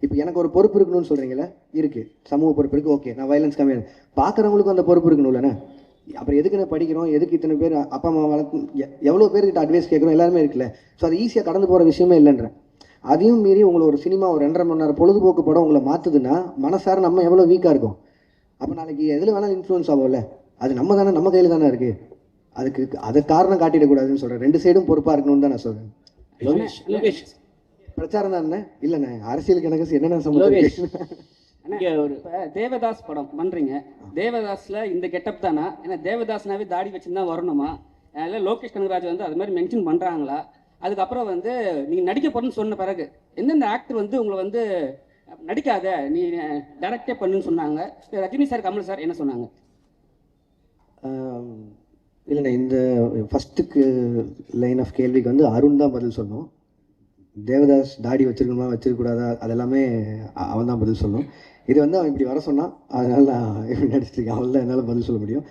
இப்போ எனக்கு ஒரு பொறுப்பு இருக்கணும்னு சொல்கிறீங்களே, இருக்குது, சமூக பொறுப்பு இருக்குது, ஓகே, நான் வயலன்ஸ் கம்மியாக பார்க்குறவங்களுக்கும் அந்த பொறுப்பு இருக்கணும்லண்ணே. அப்புறம் எதுக்கு நான் படிக்கிறோம், எதுக்கு இத்தனை பேர் அப்பா அம்மா வளர்த்து எவ்வளோ பேர்கிட்ட அட்வைஸ் கேட்குறோம், எல்லாருமே இருக்குல்ல. ஸோ அது ஈஸியாக கடந்து போகிற விஷயமே இல்லைன்றேன். அதையும் மீறி உங்களை ஒரு சினிமா ஒரு 2.5 மணி நேரம் பொழுதுபோக்கு படம் உங்களை மாற்றுதுன்னா மனசார நம்ம எவ்வளோ வீக்காக இருக்கும். அப்போ நாளைக்கு எதில் வேணாலும் இன்ஃப்ளூயன்ஸ் ஆகும்ல. அது நம்ம தானே, நம்ம கையில் தானே இருக்குது. அது காரணம் காட்டிடக்கூடாதுன்னு சொல்கிறேன். 2 சைடும் பொறுப்பாக இருக்கணும்னு தான் நான் சொல்கிறேன். லோகேஷ் பிரச்சாரம் தானே இல்லைண்ணே, அரசியலுக்கு எனக்கு என்னென்ன சம்பந்தம். ஒரு தேவதாஸ் படம் பண்றீங்க, தேவதாஸ்ல இந்த கெட்டப் தானா? ஏன்னா தேவதாஸ்னாவே தாடி வச்சுருந்தா வரணுமா? இல்லை லோகேஷ் கனகராஜ் வந்து அது மாதிரி மென்ஷன் பண்ணுறாங்களா? அதுக்கப்புறம் வந்து நீங்கள் நடிக்க போகிறேன்னு சொன்ன பிறகு எந்தெந்த ஆக்டர் வந்து உங்களை வந்து நடிக்காத, நீ டைரக்டே பண்ணுன்னு சொன்னாங்க? ரஜினி சார், கமல் சார் என்ன சொன்னாங்க? இல்லைண்ணே, இந்த ஃபஸ்ட்டுக்கு லைன் ஆஃப் கேள்விக்கு வந்து அருண் தான் பதில் சொல்லணும். தேவதாஸ் தாடி வச்சிருக்கணுமா வச்சிருக்கூடாதா அதெல்லாமே அவன் தான் பதில் சொல்லணும். இது வந்து அவன் இப்படி வர சொன்னான், அதனால் நான் இப்படி நடிச்சிருக்கேன். அவள் தான் என்னால் பதில் சொல்ல முடியும்.